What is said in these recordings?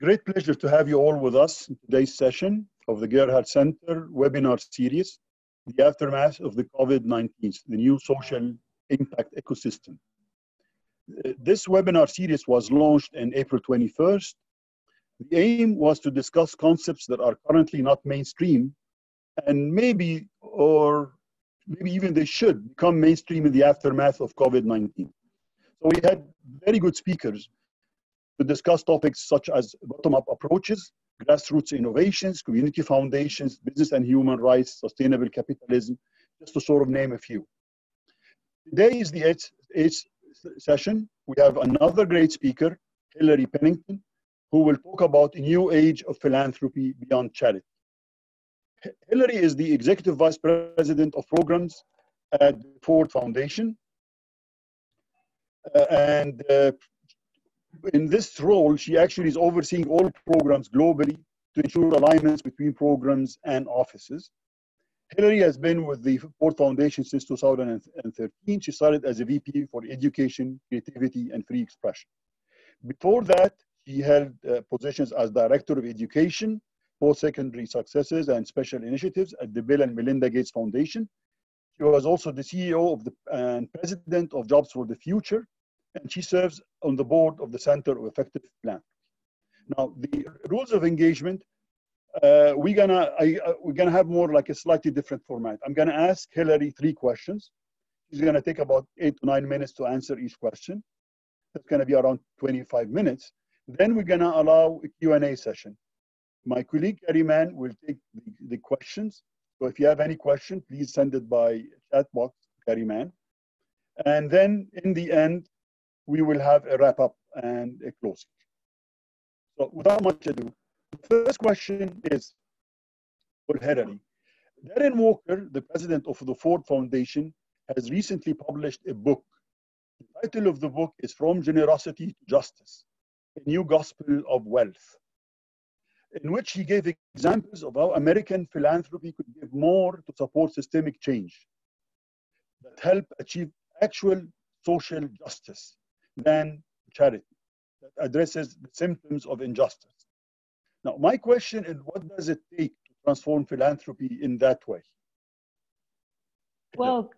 Great pleasure to have you all with us in today's session of the Gerhard Center webinar series, The Aftermath of the COVID-19, the New Social Impact Ecosystem. This webinar series was launched on April 21st. The aim was to discuss concepts that are currently not mainstream and maybe even they should become mainstream in the aftermath of COVID-19. So we had very good speakers to discuss topics such as bottom-up approaches, grassroots innovations, community foundations, business and human rights, sustainable capitalism, just to sort of name a few. Today is the eighth session. We have another great speaker, Hilary Pennigton, who will talk about a new age of philanthropy beyond charity. Hilary is the Executive Vice President of Programs at the Ford Foundation. In this role, she actually is overseeing all programs globally to ensure alignments between programs and offices. Hilary has been with the Ford Foundation since 2013. She started as a VP for Education, Creativity, and Free Expression. Before that, she held positions as Director of Education, Post-Secondary Successes, and Special Initiatives at the Bill and Melinda Gates Foundation. She was also the CEO and President of Jobs for the Future, and she serves on the board of the Center of Effective Philanthropy. Now, the rules of engagement, we're gonna have more like a slightly different format. I'm gonna ask Hilary 3 questions. She's gonna take about 8 to 9 minutes to answer each question. That's gonna be around 25 minutes. Then we're gonna allow a Q&A session. My colleague, Gary Mann, will take the questions. So if you have any question, please send it by chat box, Gary Mann. And then in the end, we will have a wrap up and a closing. So without much ado, the first question is for Hilary. Darren Walker, the president of the Ford Foundation, has recently published a book. The title of the book is From Generosity to Justice, a New Gospel of Wealth, in which he gave examples of how American philanthropy could give more to support systemic change that help achieve actual social justice than charity that addresses the symptoms of injustice. Now, my question is, what does it take to transform philanthropy in that way? Well,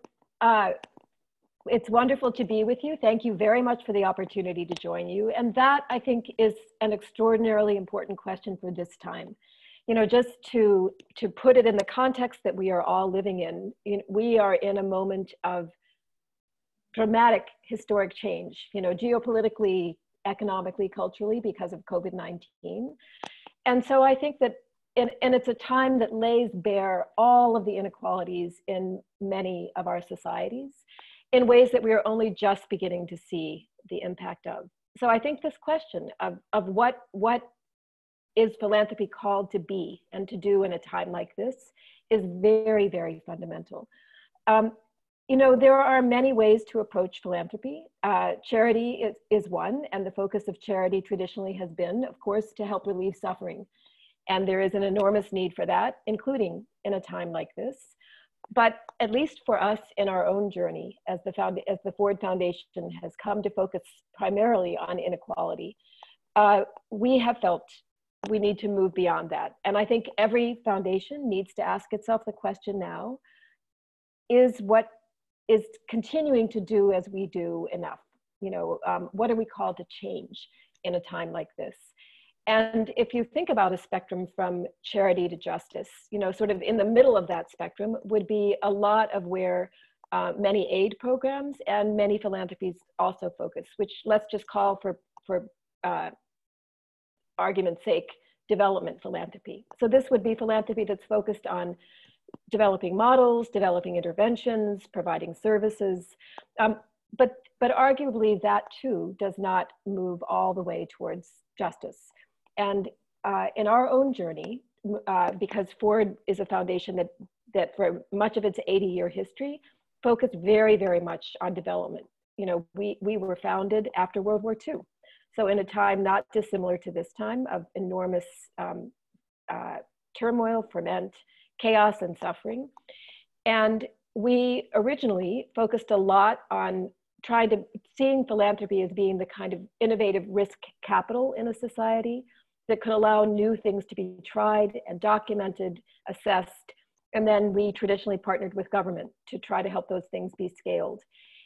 it's wonderful to be with you. Thank you very much for the opportunity to join you. And that, I think, is an extraordinarily important question for this time. You know, just to put it in the context that we are all living in, we are in a moment of dramatic historic change, geopolitically, economically, culturally, because of COVID-19. And so I think that, and it's a time that lays bare all of the inequalities in many of our societies in ways that we are only just beginning to see the impact of. So I think this question of what is philanthropy called to be and to do in a time like this is very, very fundamental. There are many ways to approach philanthropy. Charity is one, and the focus of charity traditionally has been, of course, to help relieve suffering. And there is an enormous need for that, including in a time like this. But at least for us in our own journey, as the Ford Foundation has come to focus primarily on inequality, we have felt we need to move beyond that. And I think every foundation needs to ask itself the question now, is what is continuing to do as we do enough? What are we called to change in a time like this? And if you think about a spectrum from charity to justice, sort of in the middle of that spectrum would be a lot of where many aid programs and many philanthropies also focus, which let's just call for argument's sake, development philanthropy. So this would be philanthropy that's focused on developing models, developing interventions, providing services. But arguably that too does not move all the way towards justice. And in our own journey, because Ford is a foundation that for much of its 80-year history focused very, very much on development. We were founded after World War II. So in a time not dissimilar to this time of enormous turmoil, ferment, chaos, and suffering. And we originally focused a lot on seeing philanthropy as being the kind of innovative risk capital in a society that could allow new things to be tried and documented, assessed. And then we traditionally partnered with government to try to help those things be scaled.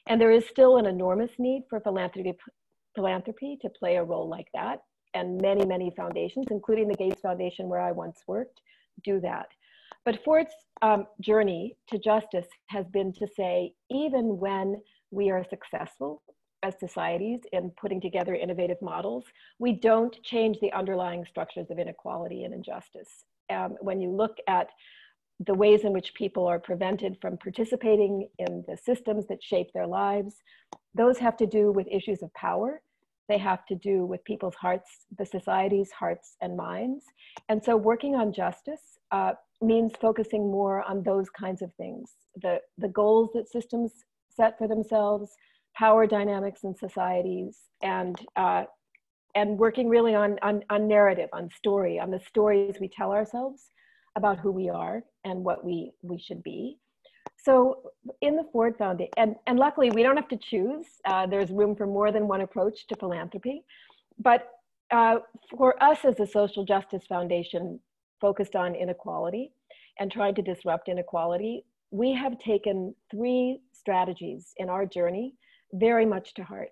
And there is still an enormous need for philanthropy to play a role like that. And many, many foundations, including the Gates Foundation, where I once worked, do that. But Ford's journey to justice has been to say, even when we are successful as societies in putting together innovative models, we don't change the underlying structures of inequality and injustice. When you look at the ways in which people are prevented from participating in the systems that shape their lives, those have to do with issues of power. They have to do with people's hearts, the society's hearts and minds. And so working on justice means focusing more on those kinds of things. The goals that systems set for themselves, power dynamics in societies, and working really on narrative, on story, on the stories we tell ourselves about who we are and what we should be. So in the Ford Foundation, and luckily we don't have to choose, there's room for more than one approach to philanthropy, but for us as a social justice foundation focused on inequality and trying to disrupt inequality, we have taken 3 strategies in our journey very much to heart.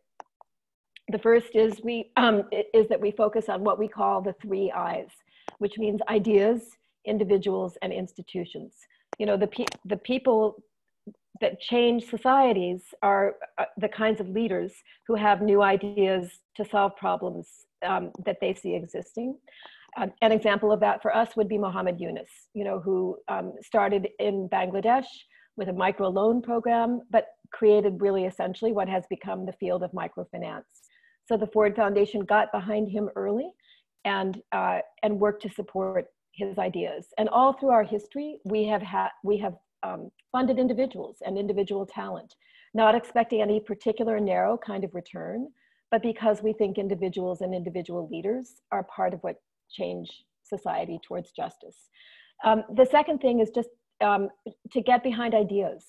The first is that we focus on what we call the 3 I's, which means ideas, individuals, and institutions. You know, the people that change societies are the kinds of leaders who have new ideas to solve problems that they see existing. An example of that for us would be Muhammad Yunus, you know, who started in Bangladesh with a microloan program, but created really essentially what has become the field of microfinance. So the Ford Foundation got behind him early and worked to support his ideas. And all through our history, we have funded individuals and individual talent, not expecting any particular narrow kind of return, but because we think individuals and individual leaders are part of what change society towards justice. The second thing is just to get behind ideas,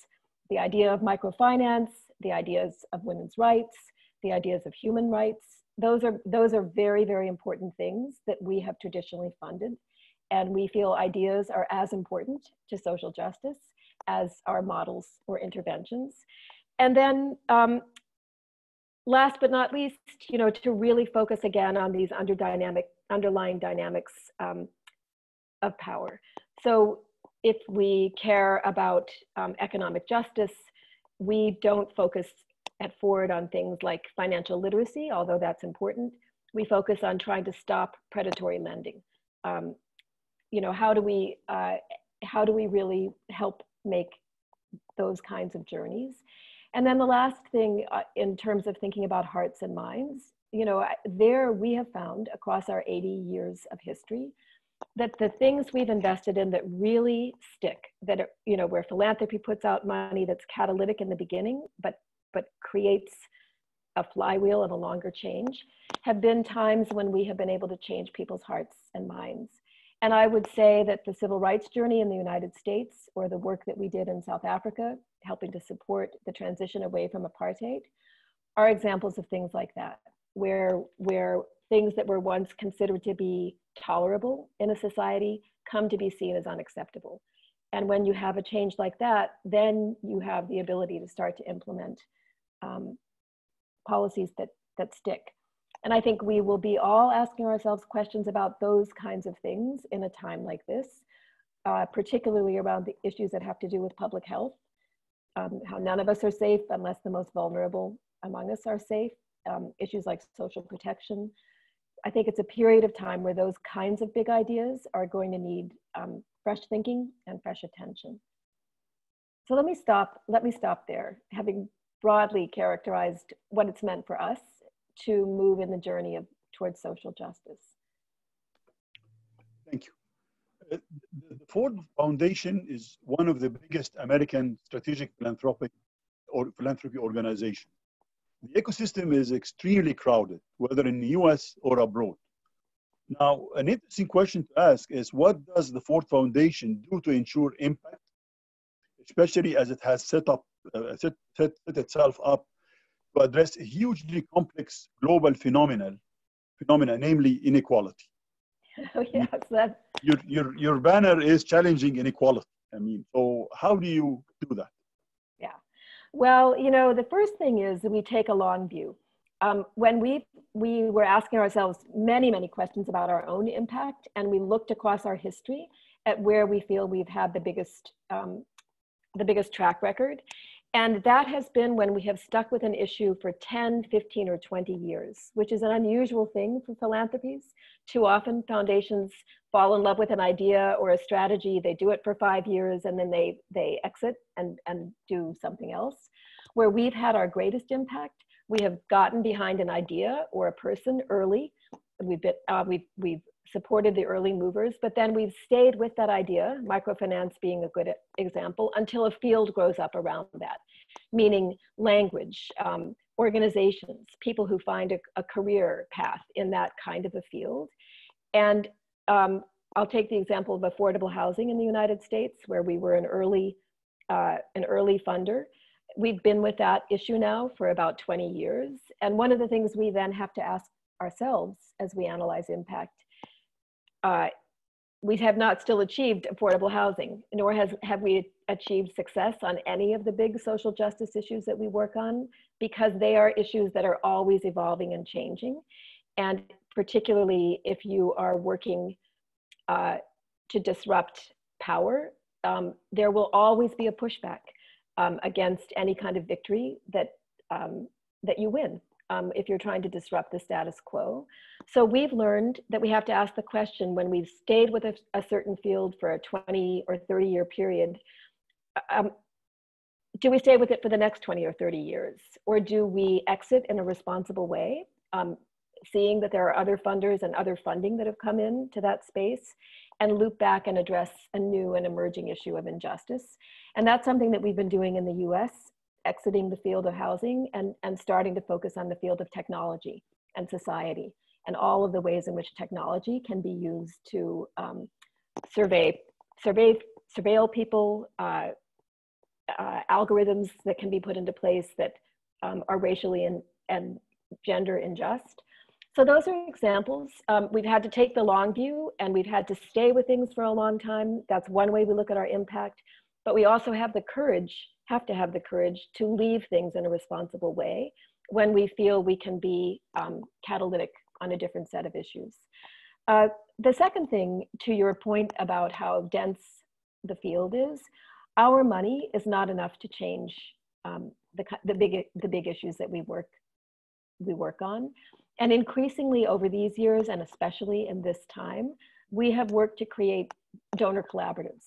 the idea of microfinance, the ideas of women's rights, the ideas of human rights. Those are very, very important things that we have traditionally funded. And we feel ideas are as important to social justice as our models or interventions. And then last but not least, you know, to really focus again on these underlying dynamics of power. So if we care about economic justice, we don't focus at Ford on things like financial literacy, although that's important. We focus on trying to stop predatory lending. You know, how do we really help make those kinds of journeys? And then the last thing in terms of thinking about hearts and minds, you know, there we have found across our 80 years of history that the things we've invested in that really stick, that are, you know, where philanthropy puts out money that's catalytic in the beginning, but creates a flywheel of a longer change, have been times when we have been able to change people's hearts and minds. And I would say that the civil rights journey in the United States, or the work that we did in South Africa, helping to support the transition away from apartheid, are examples of things like that, where things that were once considered to be tolerable in a society come to be seen as unacceptable. And when you have a change like that, then you have the ability to start to implement policies that stick. And I think we will be all asking ourselves questions about those kinds of things in a time like this, particularly around the issues that have to do with public health, how none of us are safe unless the most vulnerable among us are safe, issues like social protection. I think it's a period of time where those kinds of big ideas are going to need fresh thinking and fresh attention. So let me stop there, having broadly characterized what it's meant for us to move in the journey towards social justice. Thank you. The Ford Foundation is one of the biggest American strategic philanthropy organizations. The ecosystem is extremely crowded, whether in the US or abroad. Now, an interesting question to ask is, what does the Ford Foundation do to ensure impact, especially as it has set itself up to address a hugely complex global phenomena, namely inequality? Oh, yes, that. Your banner is challenging inequality. I mean, so how do you do that? Yeah. Well, you know, the first thing is that we take a long view. When we were asking ourselves many, many questions about our own impact, and we looked across our history at where we feel we've had the biggest track record. And that has been when we have stuck with an issue for 10, 15, or 20 years, which is an unusual thing for philanthropies. Too often foundations fall in love with an idea or a strategy, they do it for 5 years, and then they exit and do something else. Where we've had our greatest impact, we have gotten behind an idea or a person early. We've supported the early movers, but then we've stayed with that idea, microfinance being a good example, until a field grows up around that, meaning language, organizations, people who find a career path in that kind of a field. And I'll take the example of affordable housing in the United States, where we were an early funder. We've been with that issue now for about 20 years. And one of the things we then have to ask ourselves as we analyze impact, we have not still achieved affordable housing, nor have we achieved success on any of the big social justice issues that we work on, because they are issues that are always evolving and changing. And particularly if you are working to disrupt power, there will always be a pushback against any kind of victory that you win. If you're trying to disrupt the status quo. So we've learned that we have to ask the question, when we've stayed with a certain field for a 20 or 30 year period, do we stay with it for the next 20 or 30 years? Or do we exit in a responsible way, seeing that there are other funders and other funding that have come into that space, and loop back and address a new and emerging issue of injustice? And that's something that we've been doing in the US, exiting the field of housing and starting to focus on the field of technology and society, and all of the ways in which technology can be used to surveil people, algorithms that can be put into place that are racially and gender unjust. So those are examples. We've had to take the long view, and we've had to stay with things for a long time. That's one way we look at our impact. But we also have to have the courage to leave things in a responsible way when we feel we can be catalytic on a different set of issues. The second thing, to your point about how dense the field is, our money is not enough to change the big issues that we work on. And increasingly over these years, and especially in this time, we have worked to create donor collaboratives.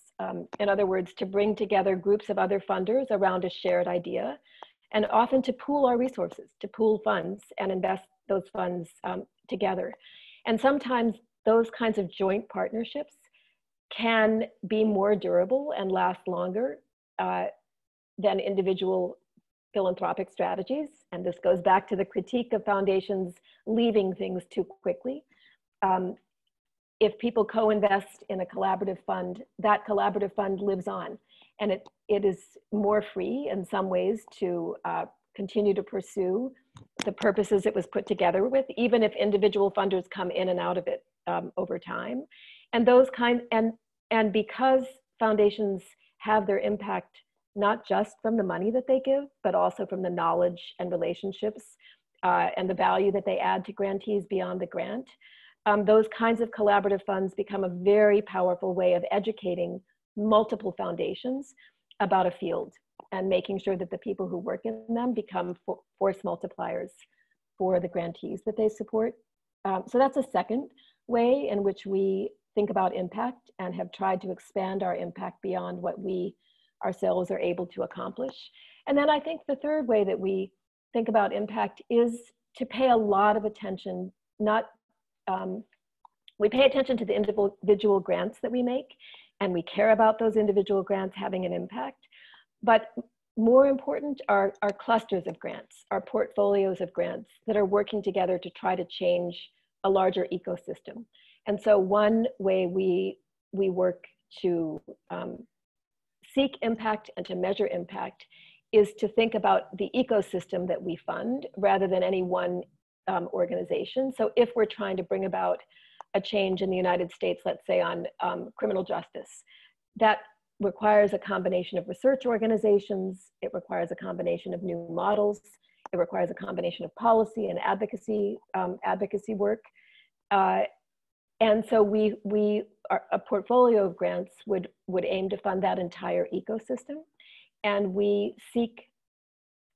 In other words, to bring together groups of other funders around a shared idea, and often to pool our resources, to pool funds and invest those funds together. And sometimes those kinds of joint partnerships can be more durable and last longer than individual philanthropic strategies. And this goes back to the critique of foundations leaving things too quickly. If people co-invest in a collaborative fund, that collaborative fund lives on, and it is more free in some ways to continue to pursue the purposes it was put together with, even if individual funders come in and out of it over time. And and because foundations have their impact not just from the money that they give, but also from the knowledge and relationships and the value that they add to grantees beyond the grant, those kinds of collaborative funds become a very powerful way of educating multiple foundations about a field, and making sure that the people who work in them become force multipliers for the grantees that they support. So that's a second way in which we think about impact, and have tried to expand our impact beyond what we ourselves are able to accomplish. And then I think the third way that we think about impact is to pay a lot of attention, we pay attention to the individual grants that we make, and we care about those individual grants having an impact. But more important are our clusters of grants, our portfolios of grants that are working together to try to change a larger ecosystem. And so one way we work to seek impact and to measure impact is to think about the ecosystem that we fund rather than any one organization. So if we're trying to bring about a change in the United States, let's say on criminal justice, that requires a combination of research organizations, it requires a combination of new models, it requires a combination of policy and advocacy work. And so a portfolio of grants would aim to fund that entire ecosystem. And we seek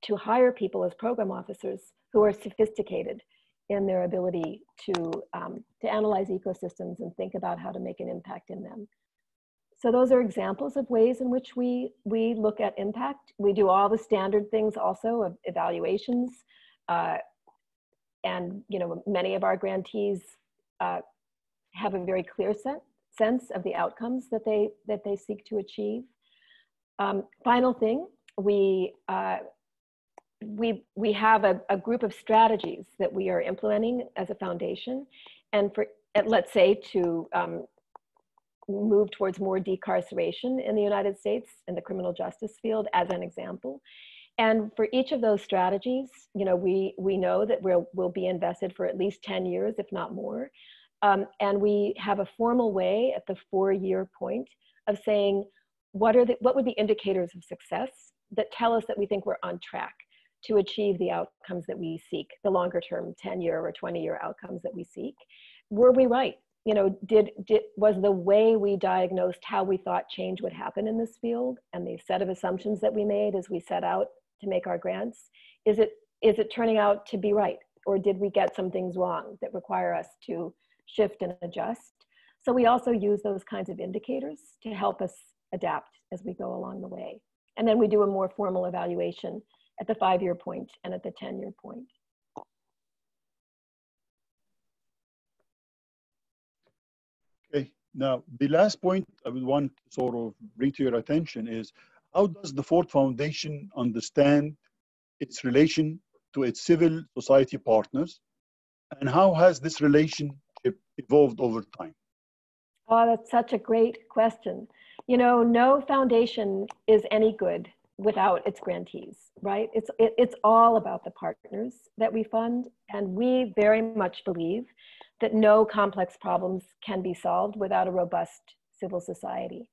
to hire people as program officers who are sophisticated in their ability to analyze ecosystems and think about how to make an impact in them. So those are examples of ways in which we look at impact. We do all the standard things also of evaluations. And many of our grantees have a very clear sense of the outcomes that they seek to achieve. Final thing, we have a group of strategies that we are implementing as a foundation, and let's say to move towards more decarceration in the United States in the criminal justice field, as an example. And for each of those strategies, we know that we'll be invested for at least 10 years, if not more. And we have a formal way at the 4-year point of saying, what would be indicators of success that tell us that we think we're on track to achieve the outcomes that we seek, the longer term 10-year or 20-year outcomes that we seek? Were we right? Was the way we diagnosed how we thought change would happen in this field and the set of assumptions that we made as we set out to make our grants, is it turning out to be right? Or did we get some things wrong that require us to shift and adjust? So we also use those kinds of indicators to help us adapt as we go along the way. And then we do a more formal evaluation at the 5-year point and at the 10-year point. Okay, now the last point I would want to sort of bring to your attention is, how does the Ford Foundation understand its relation to its civil society partners, and how has this relationship evolved over time? Oh, that's such a great question. No foundation is any good without its grantees, right? It's all about the partners that we fund, and we very much believe that no complex problems can be solved without a robust civil society.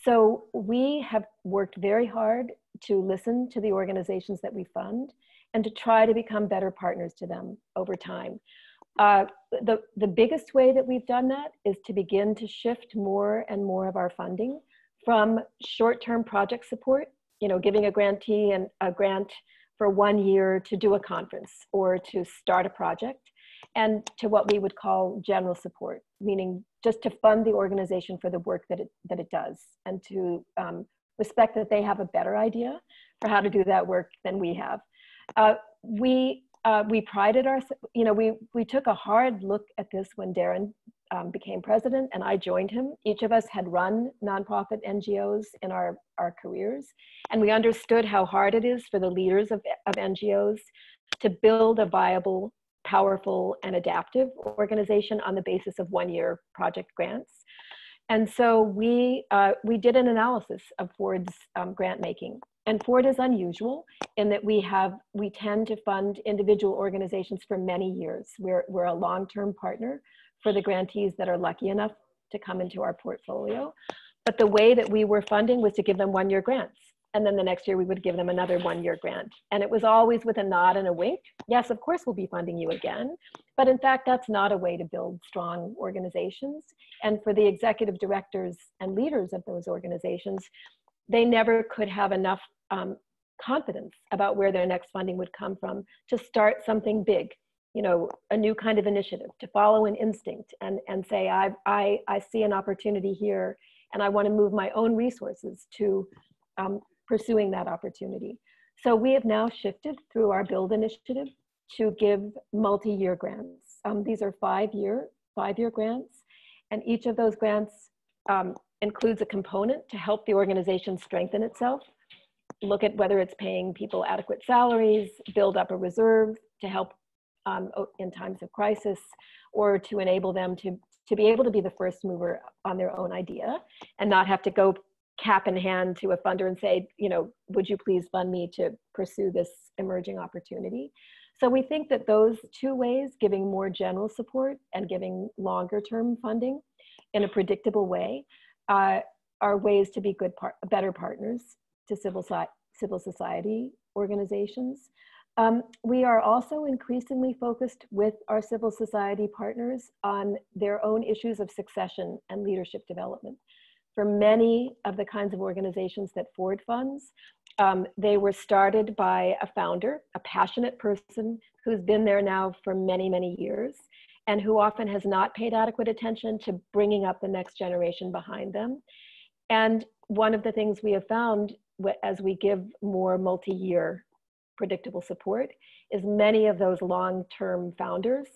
So we have worked very hard to listen to the organizations that we fund and to try to become better partners to them over time. The biggest way that we've done that is to begin to shift more and more of our funding from short-term project support, giving a grantee a grant for 1 year to do a conference or to start a project, and to what we would call general support, meaning just to fund the organization for the work that it does, and to respect that they have a better idea for how to do that work than we have. We prided ourselves, we took a hard look at this when Darren became president and I joined him. Each of us had run nonprofit NGOs in our careers, and we understood how hard it is for the leaders of NGOs to build a viable, powerful, and adaptive organization on the basis of 1-year project grants. And so we did an analysis of Ford's grant making. And Ford is unusual in that we tend to fund individual organizations for many years. We're a long-term partner for the grantees that are lucky enough to come into our portfolio. But the way that we were funding was to give them 1-year grants. And then the next year we would give them another 1-year grant. And it was always with a nod and a wink. Yes, of course we'll be funding you again. But in fact, that's not a way to build strong organizations. And for the executive directors and leaders of those organizations, they never could have enough confidence about where their next funding would come from to start something big, a new kind of initiative, to follow an instinct and say, I see an opportunity here and I want to move my own resources to pursuing that opportunity. So we have now shifted through our Build initiative to give multi-year grants. These are 5-year grants, and each of those grants includes a component to help the organization strengthen itself, look at whether it's paying people adequate salaries, build up a reserve to help in times of crisis, or to enable them to be able to be the first mover on their own idea and not have to go cap in hand to a funder and say, would you please fund me to pursue this emerging opportunity? So we think that those two ways, giving more general support and giving longer term funding in a predictable way, are ways to be better partners to civil society organizations. We are also increasingly focused with our civil society partners on their own issues of succession and leadership development. For many of the kinds of organizations that Ford funds, they were started by a founder, a passionate person who's been there now for many, many years, and who often has not paid adequate attention to bringing up the next generation behind them. And one of the things we have found as we give more multi-year predictable support is many of those long-term founders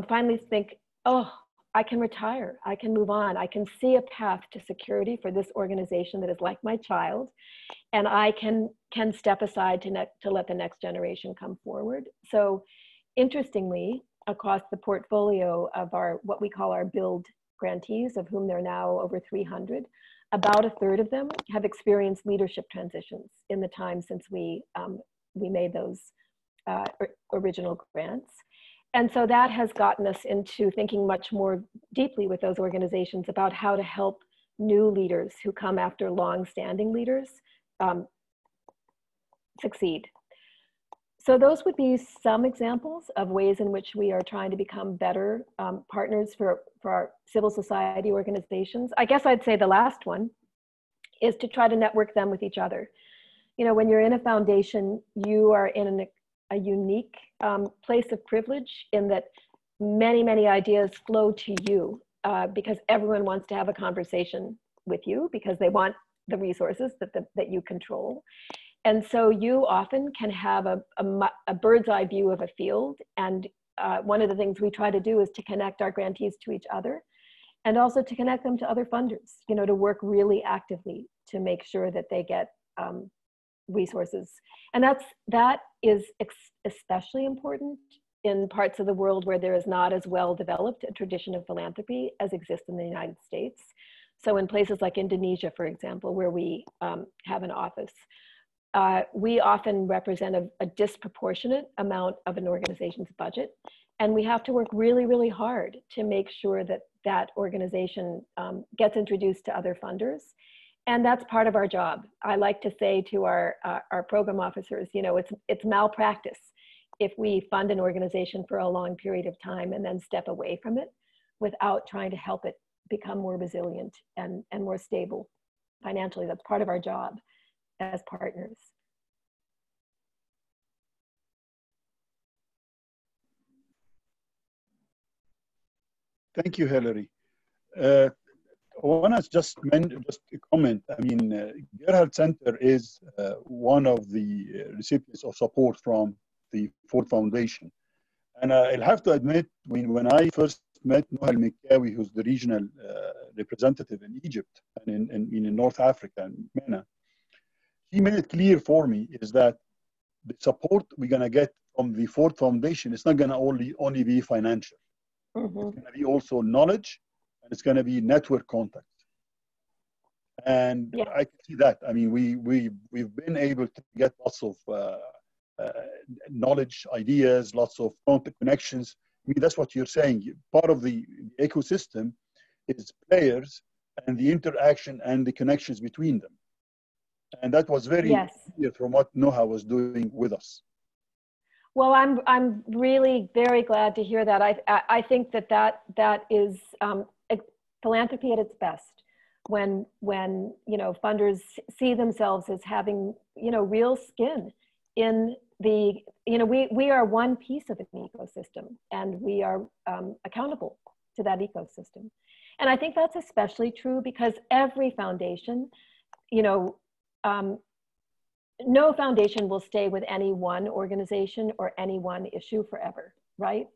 finally think, oh, I can retire, I can move on, I can see a path to security for this organization that is like my child, and I can step aside to let the next generation come forward. So interestingly, across the portfolio of what we call our build grantees, of whom there are now over 300, about a third of them have experienced leadership transitions in the time since we made those original grants. And so that has gotten us into thinking much more deeply with those organizations about how to help new leaders who come after long-standing leaders succeed. So those would be some examples of ways in which we are trying to become better partners for our civil society organizations. I guess I'd say the last one is to try to network them with each other. You know, when you're in a foundation, you are in a unique place of privilege in that many, many ideas flow to you because everyone wants to have a conversation with you because they want the resources that you control. And so you often can have a bird's eye view of a field. And one of the things we try to do is to connect our grantees to each other and also to connect them to other funders, you know, to work really actively to make sure that they get resources. And that is especially important in parts of the world where there is not as well developed a tradition of philanthropy as exists in the United States. So in places like Indonesia, for example, where we have an office, we often represent a disproportionate amount of an organization's budget. And we have to work really, really hard to make sure that that organization gets introduced to other funders. And that's part of our job. I like to say to our program officers, you know, it's malpractice if we fund an organization for a long period of time and then step away from it without trying to help it become more resilient and more stable financially. That's part of our job as partners. Thank you, Hilary. I want to just comment. I mean, Gerhard Center is one of the recipients of support from the Ford Foundation. And I'll have to admit, when I first met Nohel Mikawi, who's the regional representative in Egypt and in North Africa, in MENA, he made it clear for me is that the support we're going to get from the Ford Foundation is not going to only be financial. Mm-hmm. It's going to be also knowledge, and it's going to be network contact. And yeah. I can see that. I mean, we've been able to get lots of knowledge, ideas, lots of contact connections. I mean, that's what you're saying. Part of the ecosystem is players and the interaction and the connections between them. And that was very clear from what Noha was doing with us. Well, I'm really very glad to hear that. I think that is philanthropy at its best when you know funders see themselves as having real skin in the we are one piece of an ecosystem and we are accountable to that ecosystem. And I think that's especially true because every foundation, no foundation will stay with any one organization or any one issue forever, right?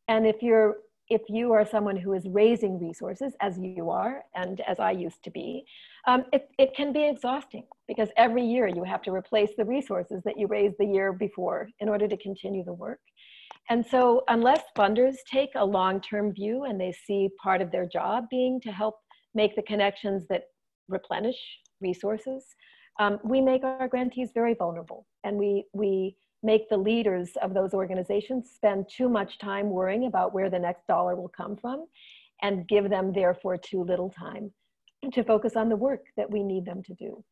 And if you are someone who is raising resources, as you are, and as I used to be, it can be exhausting because every year you have to replace the resources that you raised the year before in order to continue the work. And so unless funders take a long-term view and they see part of their job being to help make the connections that replenish resources, we make our grantees very vulnerable, and we make the leaders of those organizations spend too much time worrying about where the next dollar will come from, and give them therefore too little time to focus on the work that we need them to do.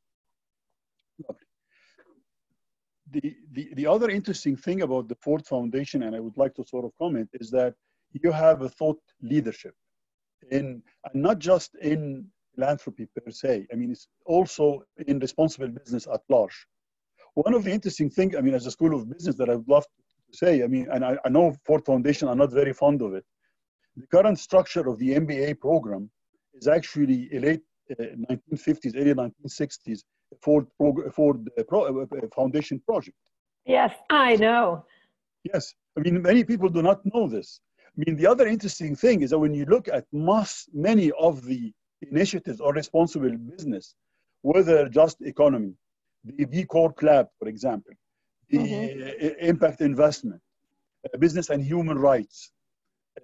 The other interesting thing about the Ford Foundation, and I would like to sort of comment, is that you have a thought leadership and not just in philanthropy per se. I mean, it's also in responsible business at large. One of the interesting things, I mean, as a school of business that I would love to say, I mean, and I know Ford Foundation are not very fond of it. The current structure of the MBA program is actually a late 1950s, early 1960s Ford Foundation project. Yes, I know. Yes, I mean, many people do not know this. I mean, the other interesting thing is that when you look at many of the initiatives or responsible business, whether just economy, the B Corp Lab, for example, the impact investment, business and human rights,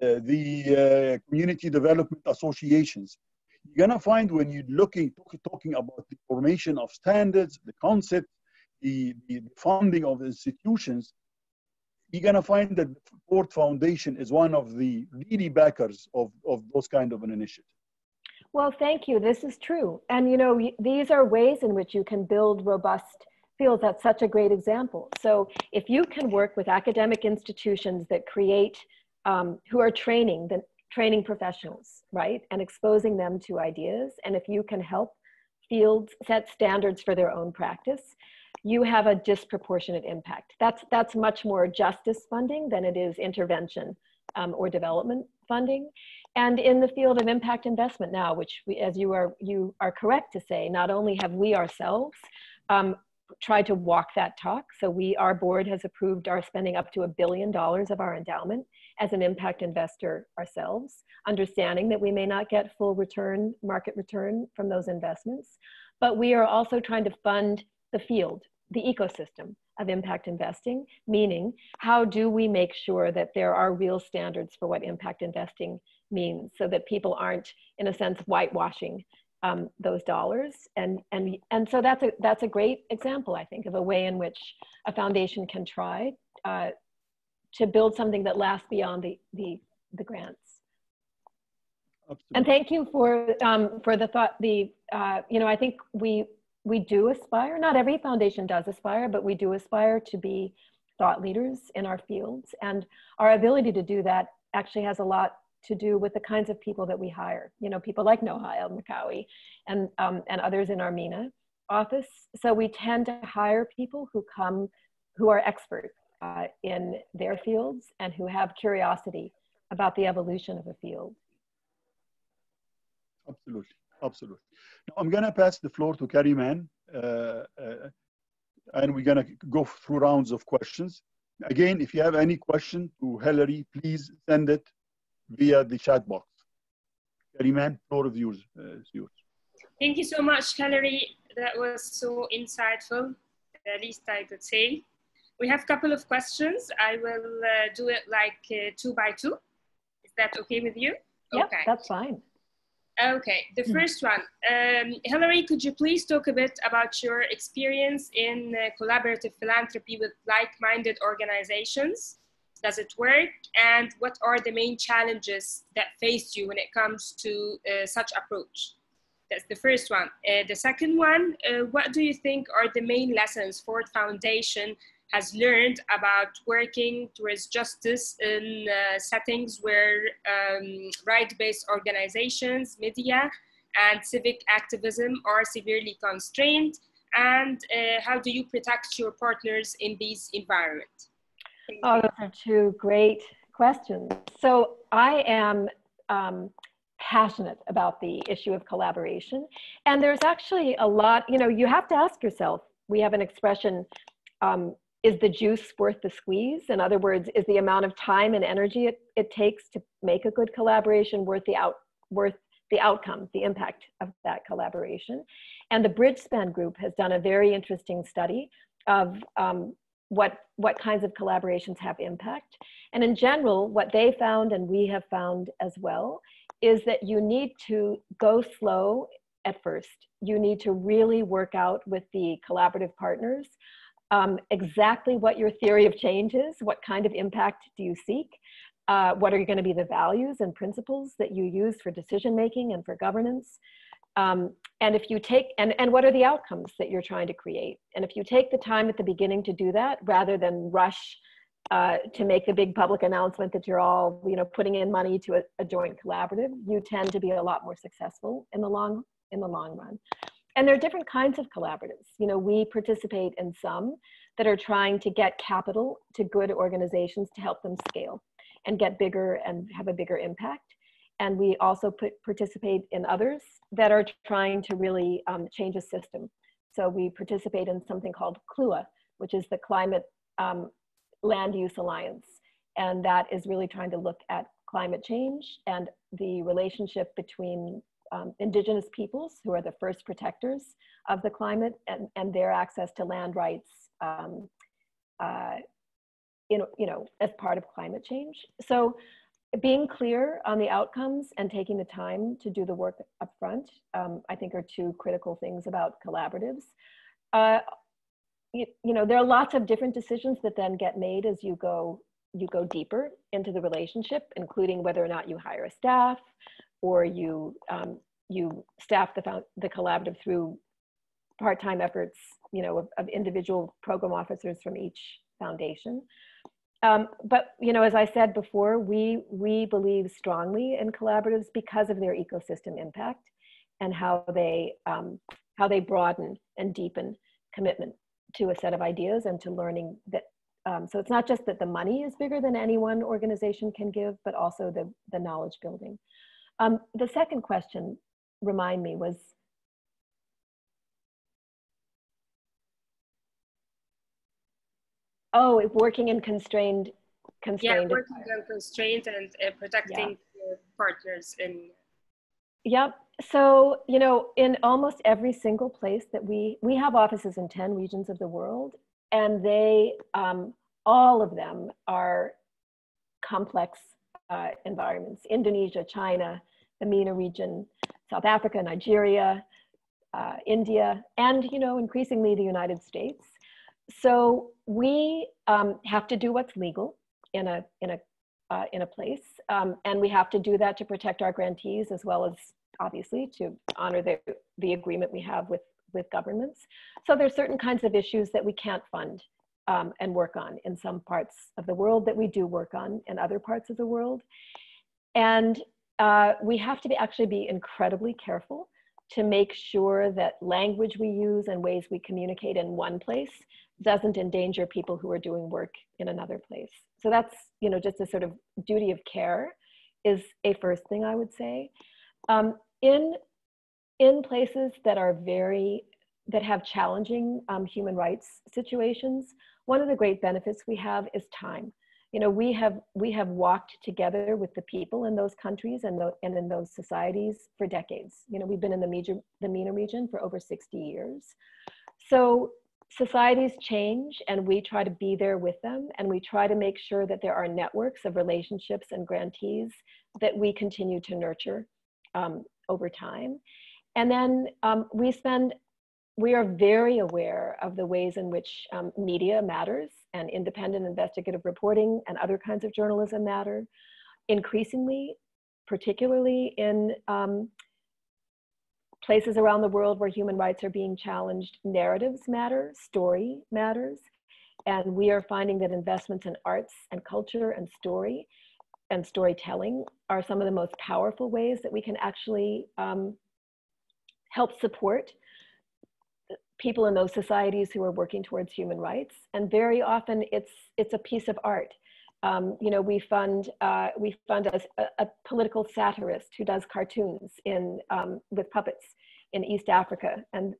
the community development associations, you're gonna find when you're talking about the formation of standards, the concept, the funding of institutions, you're gonna find that the Ford Foundation is one of the leading backers of those kind of an initiative. Well, thank you. This is true. And you know, these are ways in which you can build robust fields. That's such a great example. So if you can work with academic institutions that create, who are training professionals, right? And exposing them to ideas. And if you can help fields set standards for their own practice, you have a disproportionate impact. That's much more justice funding than it is intervention or development funding. And in the field of impact investment now, which we, as you are correct to say, not only have we ourselves tried to walk that talk. So our board has approved our spending up to $1 billion of our endowment as an impact investor ourselves, understanding that we may not get full return, market return from those investments. But we are also trying to fund the field, the ecosystem of impact investing, meaning how do we make sure that there are real standards for what impact investing means so that people aren't, in a sense, whitewashing those dollars. And so that's a great example, I think, of a way in which a foundation can try to build something that lasts beyond the grants. Absolutely. And thank you for the thought. You know, I think we do aspire, not every foundation does aspire, but we do aspire to be thought leaders in our fields. And our ability to do that actually has a lot to do with the kinds of people that we hire. You know, people like Noha El-Makawi and others in our MENA office. So we tend to hire people who are experts in their fields and who have curiosity about the evolution of a field. Absolutely, absolutely. Now I'm gonna pass the floor to Kariman, and we're gonna go through rounds of questions. Again, if you have any question to Hilary, please send it via the chat box. Kariman, floor of yours. Thank you so much, Hilary. That was so insightful, the least I could say. We have a couple of questions. I will do it like 2 by 2. Is that okay with you? Yep, okay. That's fine. Okay, the first one. Hilary, could you please talk a bit about your experience in collaborative philanthropy with like-minded organizations? Does it work? And what are the main challenges that face you when it comes to such approach? That's the first one. The second one, what do you think are the main lessons Ford Foundation has learned about working towards justice in settings where right-based organizations, media, and civic activism are severely constrained? And how do you protect your partners in these environments? Oh, those are 2 great questions. So I am passionate about the issue of collaboration. And there's actually a lot, you know, you have to ask yourself, we have an expression, is the juice worth the squeeze? In other words, is the amount of time and energy it takes to make a good collaboration worth the outcome, the impact of that collaboration? And the Bridge Span Group has done a very interesting study of what kinds of collaborations have impact. And in general, what they found, and we have found as well, is that you need to go slow at first. You need to really work out with the collaborative partners exactly what your theory of change is, what kind of impact do you seek, what are going to be the values and principles that you use for decision making and for governance, and if you take, and what are the outcomes that you're trying to create. And if you take the time at the beginning to do that, rather than rush to make the big public announcement that you're all, you know, putting in money to a joint collaborative, you tend to be a lot more successful in the long run. And there are different kinds of collaboratives. You know, we participate in some that are trying to get capital to good organizations to help them scale and get bigger and have a bigger impact. And we also participate in others that are trying to really change a system. So we participate in something called CLUA, which is the Climate Land Use Alliance. And that is really trying to look at climate change and the relationship between indigenous peoples, who are the first protectors of the climate, and their access to land rights, you know, as part of climate change. So being clear on the outcomes and taking the time to do the work up front, I think are two critical things about collaboratives. You know, there are lots of different decisions that then get made as you go deeper into the relationship, including whether or not you hire a staff, or you staff the collaborative through part-time efforts, you know, of individual program officers from each foundation. But, you know, as I said before, we believe strongly in collaboratives because of their ecosystem impact and how they broaden and deepen commitment to a set of ideas and to learning that. So it's not just that the money is bigger than any one organization can give, but also the knowledge building. The second question, remind me, was? Oh, working in constrained. Yeah, working on constraint and protecting your partners in. Yep. So, you know, in almost every single place that we have offices in 10 regions of the world, and they, all of them are complex environments. Indonesia, China, the MENA region, South Africa, Nigeria, India, and, you know, increasingly the United States. So we have to do what's legal in a place, and we have to do that to protect our grantees, as well as obviously to honor the agreement we have with governments. So there's certain kinds of issues that we can't fund and work on in some parts of the world that we do work on in other parts of the world, and we have to actually be incredibly careful to make sure that language we use and ways we communicate in one place doesn't endanger people who are doing work in another place. So that's, you know, just a sort of duty of care is a first thing I would say. In places that are that have challenging human rights situations, one of the great benefits we have is time. You know, we have walked together with the people in those countries and in those societies for decades. You know, we've been in the MENA region for over 60 years. So societies change, and we try to be there with them, and we try to make sure that there are networks of relationships and grantees that we continue to nurture over time. And then we are very aware of the ways in which media matters, and independent investigative reporting and other kinds of journalism matter. Increasingly, particularly in places around the world where human rights are being challenged, narratives matter, story matters. And we are finding that investments in arts and culture and story and storytelling are some of the most powerful ways that we can actually help support people in those societies who are working towards human rights. And very often it's a piece of art. You know, we fund a political satirist who does cartoons with puppets in East Africa, and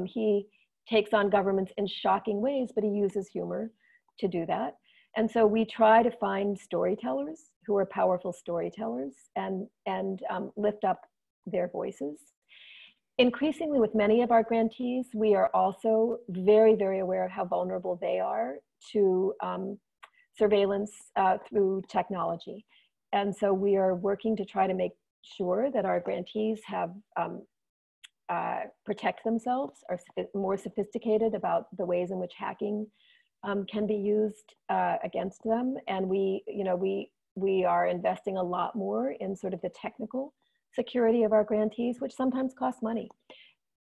he takes on governments in shocking ways, but he uses humor to do that. And so we try to find storytellers who are powerful storytellers and lift up their voices. Increasingly, with many of our grantees, we are also very, very aware of how vulnerable they are to surveillance through technology. And so we are working to try to make sure that our grantees have protect themselves, are more sophisticated about the ways in which hacking can be used against them. And we are investing a lot more in sort of the technical security of our grantees, which sometimes costs money.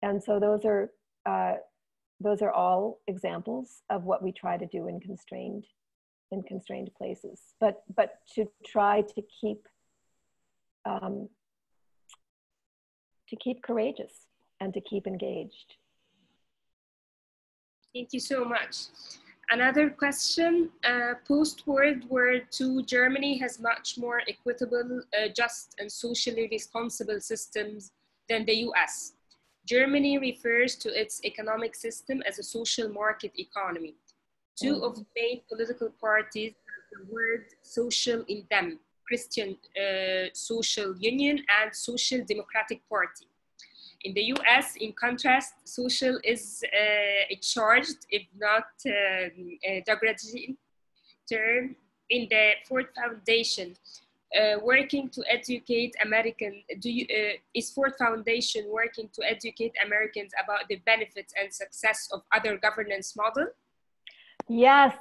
And so those are all examples of what we try to do in constrained places. But to try to keep courageous and to keep engaged. Thank you so much. Another question, post-World War II, Germany has much more equitable, just and socially responsible systems than the US. Germany refers to its economic system as a social market economy. Two of the main political parties have the word social in them, Christian Social Union and Social Democratic Party. In the US, in contrast, social is a charged, if not a degrading term. In the Ford Foundation, working to educate is Ford Foundation working to educate Americans about the benefits and success of other governance models? Yes,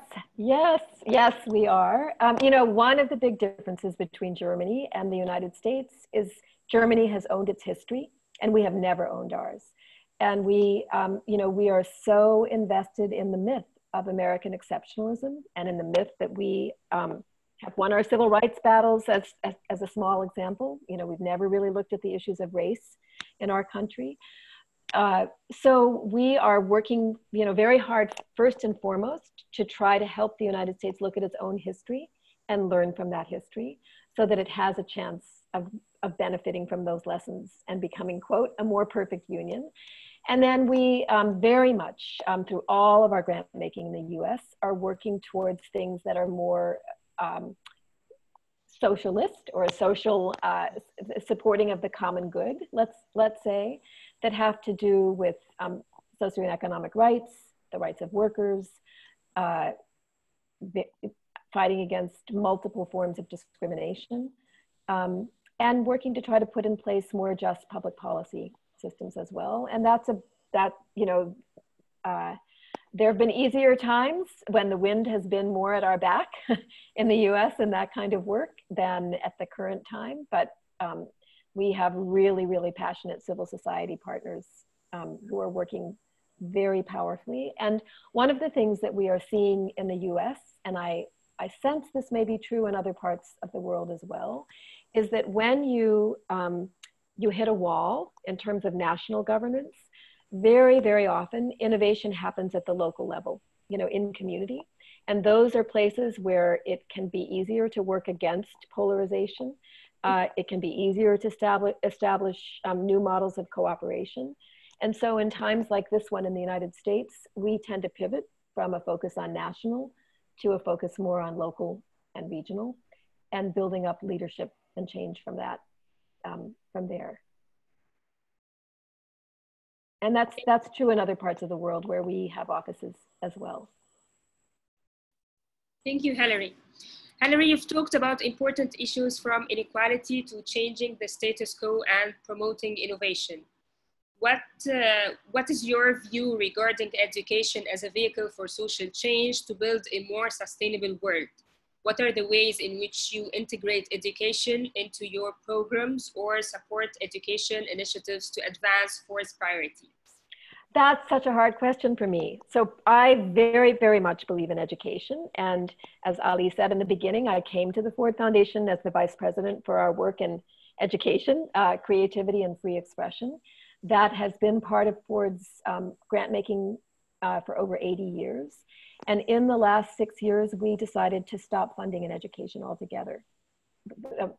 we are. One of the big differences between Germany and the United States is Germany has owned its history, and we have never owned ours. And we are so invested in the myth of American exceptionalism and in the myth that we have won our civil rights battles as a small example. We've never really looked at the issues of race in our country. So we are working, very hard, first and foremost, to try to help the United States look at its own history and learn from that history so that it has a chance of benefiting from those lessons and becoming, quote, a more perfect union. And then we very much, through all of our grant making in the US, are working towards things that are more socialist or social supporting of the common good, let's say, that have to do with socioeconomic rights, the rights of workers, fighting against multiple forms of discrimination, and working to try to put in place more just public policy systems as well. And there have been easier times when the wind has been more at our back in the US and that kind of work than at the current time. But we have really, really passionate civil society partners who are working very powerfully. And one of the things that we are seeing in the US, and I sense this may be true in other parts of the world as well, is that when you hit a wall in terms of national governance, very, very often innovation happens at the local level, in community. And those are places where it can be easier to work against polarization. It can be easier to establish new models of cooperation. And so in times like this one in the United States, we tend to pivot from a focus on national to a focus more on local and regional, and building up leadership and change from that, from there. And that's true in other parts of the world where we have offices as well. Thank you, Hilary. Hilary, you've talked about important issues from inequality to changing the status quo and promoting innovation. What is your view regarding education as a vehicle for social change to build a more sustainable world? What are the ways in which you integrate education into your programs or support education initiatives to advance Ford's priorities? That's such a hard question for me. So I very, very much believe in education. And as Ali said in the beginning, I came to the Ford Foundation as the vice president for our work in education, creativity, and free expression. That has been part of Ford's grant making for over 80 years. And in the last 6 years, we decided to stop funding in education altogether.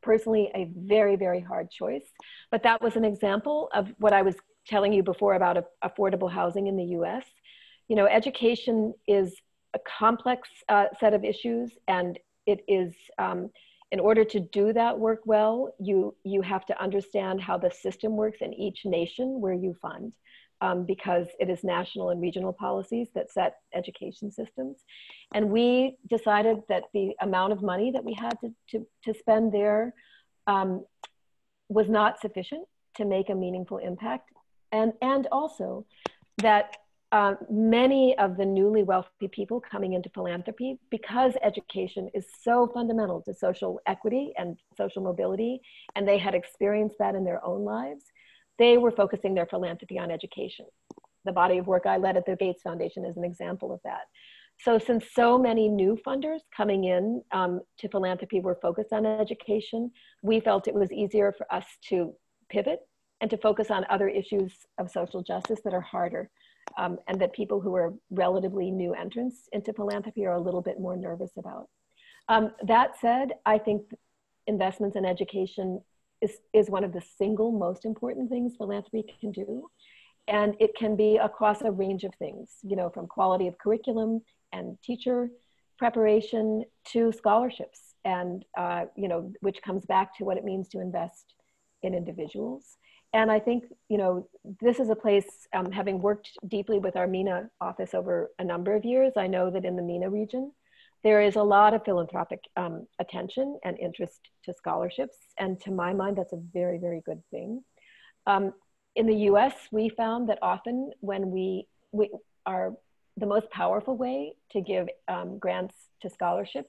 Personally, a very, very hard choice. But that was an example of what I was telling you before about affordable housing in the US. Education is a complex set of issues, and it is, in order to do that work well, you have to understand how the system works in each nation where you fund, because it is national and regional policies that set education systems. And we decided that the amount of money that we had to spend there was not sufficient to make a meaningful impact And also that many of the newly wealthy people coming into philanthropy, because education is so fundamental to social equity and social mobility, and they had experienced that in their own lives, they were focusing their philanthropy on education. The body of work I led at the Gates Foundation is an example of that. So since so many new funders coming in to philanthropy were focused on education, we felt it was easier for us to pivot and to focus on other issues of social justice that are harder. And that people who are relatively new entrants into philanthropy are a little bit more nervous about. That said, I think investments in education is one of the single most important things philanthropy can do. And it can be across a range of things, you know, from quality of curriculum and teacher preparation to scholarships, and you know, which comes back to what it means to invest in individuals. And I think, you know, this is a place, having worked deeply with our MENA office over a number of years, I know that in the MENA region, there is a lot of philanthropic attention and interest to scholarships. And to my mind, that's a very, very good thing. In the US, we found that often when we are the most powerful way to give grants to scholarship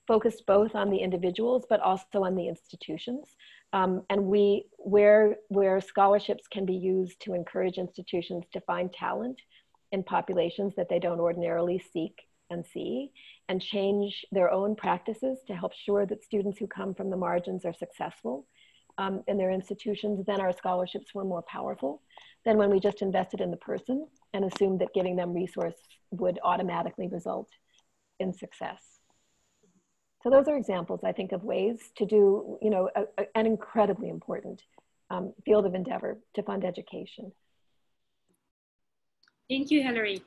focused both on the individuals, but also on the institutions. And where scholarships can be used to encourage institutions to find talent in populations that they don't ordinarily seek and see, and change their own practices to help sure that students who come from the margins are successful in their institutions, then our scholarships were more powerful than when we just invested in the person and assumed that giving them resource would automatically result in success. So those are examples, I think, of ways to do, you know, an incredibly important field of endeavor to fund education. Thank you, Hilary.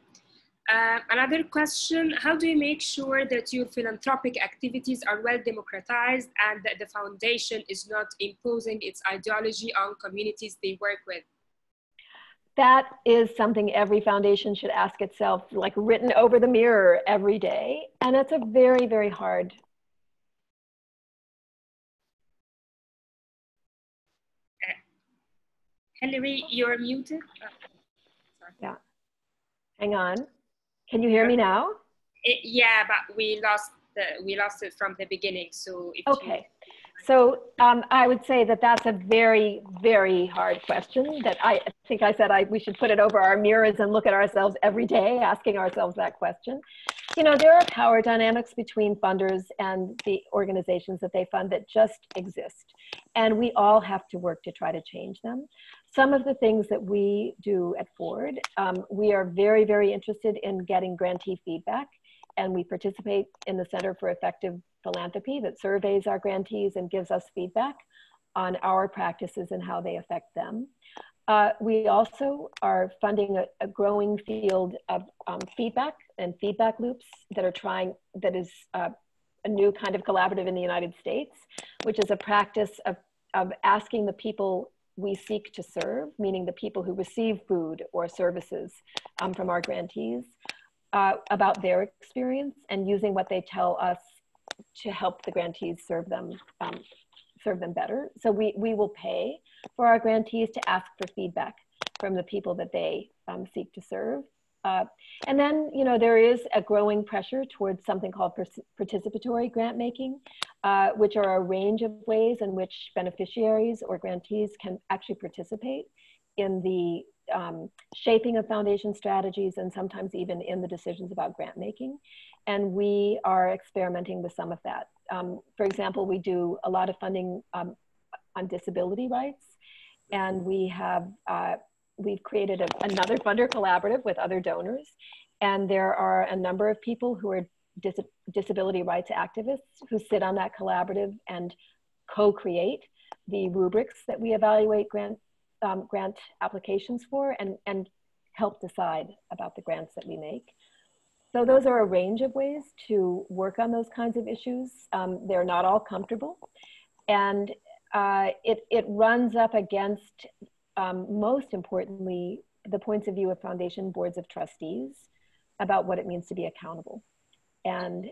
Another question, how do you make sure that your philanthropic activities are well democratized and that the foundation is not imposing its ideology on communities they work with? That is something every foundation should ask itself, like written over the mirror every day. And it's a very, very hard. Hilary, you're muted. Oh, sorry. Yeah, hang on. Can you hear me now? Yeah, but we lost it from the beginning. So if okay. So I would say that that's a very, very hard question that I think I said we should put it over our mirrors and look at ourselves every day, asking ourselves that question. You know, there are power dynamics between funders and the organizations that they fund that just exist. And we all have to work to try to change them. Some of the things that we do at Ford, we are very, very interested in getting grantee feedback. And we participate in the Center for Effective Philanthropy that surveys our grantees and gives us feedback on our practices and how they affect them. We also are funding a growing field of feedback and feedback loops that is a new kind of collaborative in the United States, which is a practice of asking the people we seek to serve, meaning the people who receive food or services from our grantees, about their experience and using what they tell us to help the grantees serve them better. So we will pay for our grantees to ask for feedback from the people that they seek to serve. And then, you know, there is a growing pressure towards something called participatory grant making, which are a range of ways in which beneficiaries or grantees can actually participate in the shaping of foundation strategies and sometimes even in the decisions about grant making. And we are experimenting with some of that. For example, we do a lot of funding on disability rights, and we've created another funder collaborative with other donors. And there are a number of people who are disability rights activists who sit on that collaborative and co-create the rubrics that we evaluate grant applications for and help decide about the grants that we make. So those are a range of ways to work on those kinds of issues. They're not all comfortable. And it runs up against, most importantly, the points of view of foundation boards of trustees about what it means to be accountable. And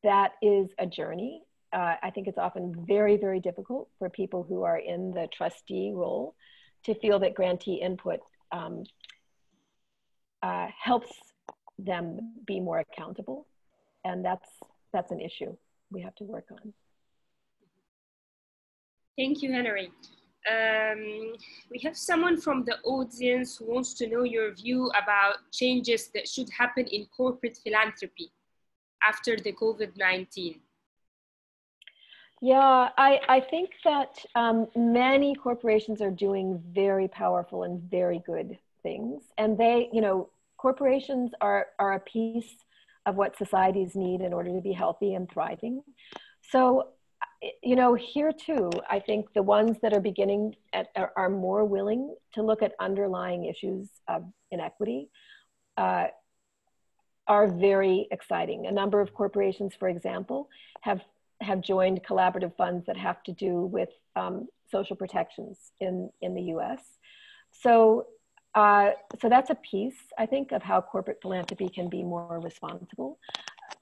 that is a journey. I think it's often very, very difficult for people who are in the trustee role to feel that grantee input helps them be more accountable. And that's an issue we have to work on. Thank you, Hilary. We have someone from the audience who wants to know your view about changes that should happen in corporate philanthropy after the COVID-19. Yeah, I think that many corporations are doing very powerful and very good things. And they, you know, corporations are a piece of what societies need in order to be healthy and thriving. So, you know, here too, I think the ones that are beginning are more willing to look at underlying issues of inequity are very exciting. A number of corporations, for example, have joined collaborative funds that have to do with social protections in the US. So that's a piece, I think, of how corporate philanthropy can be more responsible.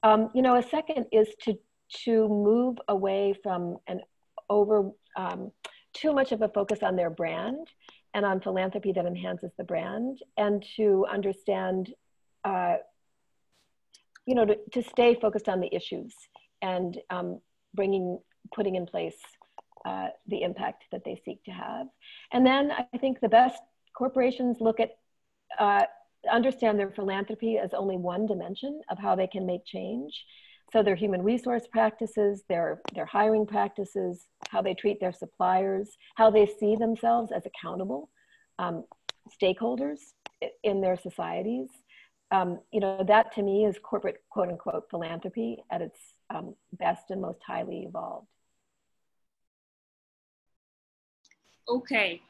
You know, a second is to move away from too much of a focus on their brand and on philanthropy that enhances the brand, and to understand, you know, to stay focused on the issues and putting in place the impact that they seek to have. And then I think the best corporations look at, understand their philanthropy as only one dimension of how they can make change. So their human resource practices, their hiring practices, how they treat their suppliers, how they see themselves as accountable stakeholders in their societies. You know, that to me is corporate, quote unquote, philanthropy at its best and most highly evolved. Okay.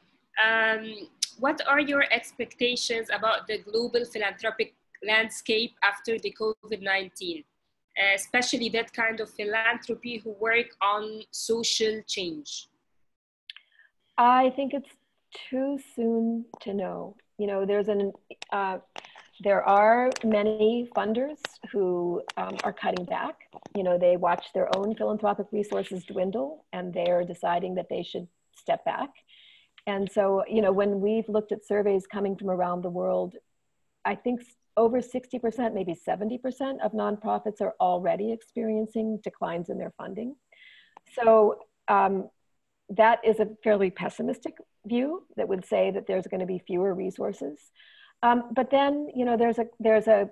What are your expectations about the global philanthropic landscape after the COVID-19, especially that kind of philanthropy who work on social change? I think it's too soon to know. You know, there are many funders who are cutting back. You know, they watch their own philanthropic resources dwindle and they are deciding that they should step back. And so, you know, when we've looked at surveys coming from around the world, I think over 60%, maybe 70% of nonprofits are already experiencing declines in their funding. So that is a fairly pessimistic view that would say that there's going to be fewer resources. But then, you know, there's a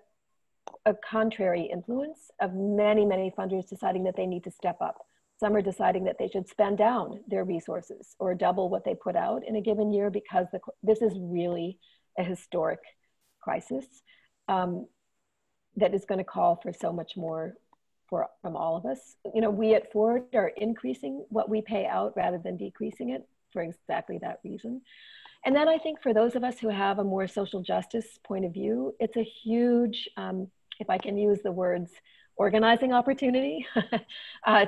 contrary influence of many, many funders deciding that they need to step up. Some are deciding that they should spend down their resources or double what they put out in a given year because this is really a historic crisis that is going to call for so much more from all of us. You know, we at Ford are increasing what we pay out rather than decreasing it for exactly that reason. And then I think for those of us who have a more social justice point of view, it's a huge, if I can use the words, organizing opportunity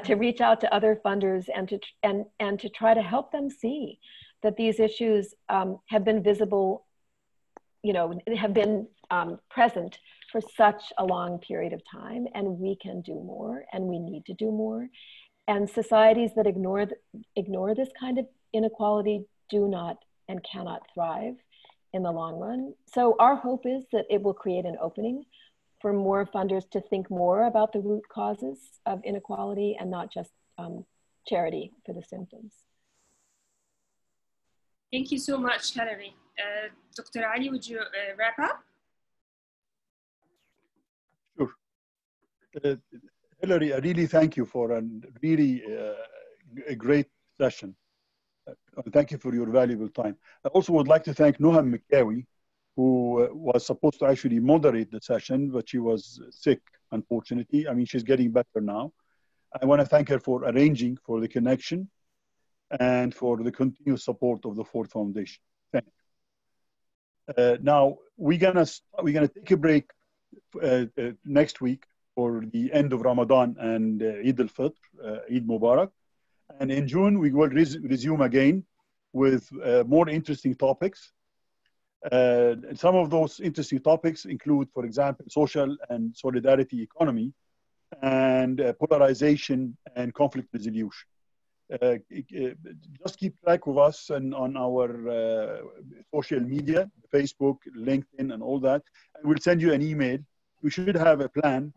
to reach out to other funders and to try to help them see that these issues have been visible, you know, have been present for such a long period of time, and we can do more and we need to do more. And societies that ignore this kind of inequality do not and cannot thrive in the long run. So our hope is that it will create an opening for more funders to think more about the root causes of inequality and not just charity for the symptoms. Thank you so much, Hilary. Dr. Ali, would you wrap up? Sure. Hilary, I really thank you for a really a great session. Thank you for your valuable time. I also would like to thank Noham McCawi, who was supposed to actually moderate the session, but she was sick, unfortunately. I mean, she's getting better now. I want to thank her for arranging for the connection and for the continuous support of the Ford Foundation. Thank you. Now, we're gonna take a break next week for the end of Ramadan and Eid al-Fitr, Eid Mubarak. And in June, we will resume again with more interesting topics. Some of those interesting topics include, for example, social and solidarity economy and polarization and conflict resolution. just keep track of us and on our social media, Facebook, LinkedIn, and all that. And we'll send you an email. We should have a plan,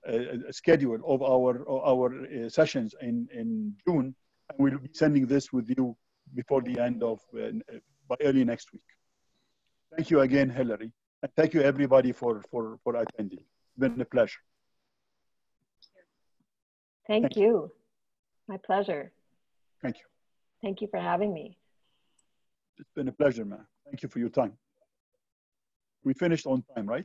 a schedule of our sessions in June, and we'll be sending this with you before the end of, by early next week. Thank you again, Hilary. And thank you everybody for attending. It's been a pleasure. Thank you. My pleasure. Thank you. Thank you for having me. It's been a pleasure, man. Thank you for your time. We finished on time, right?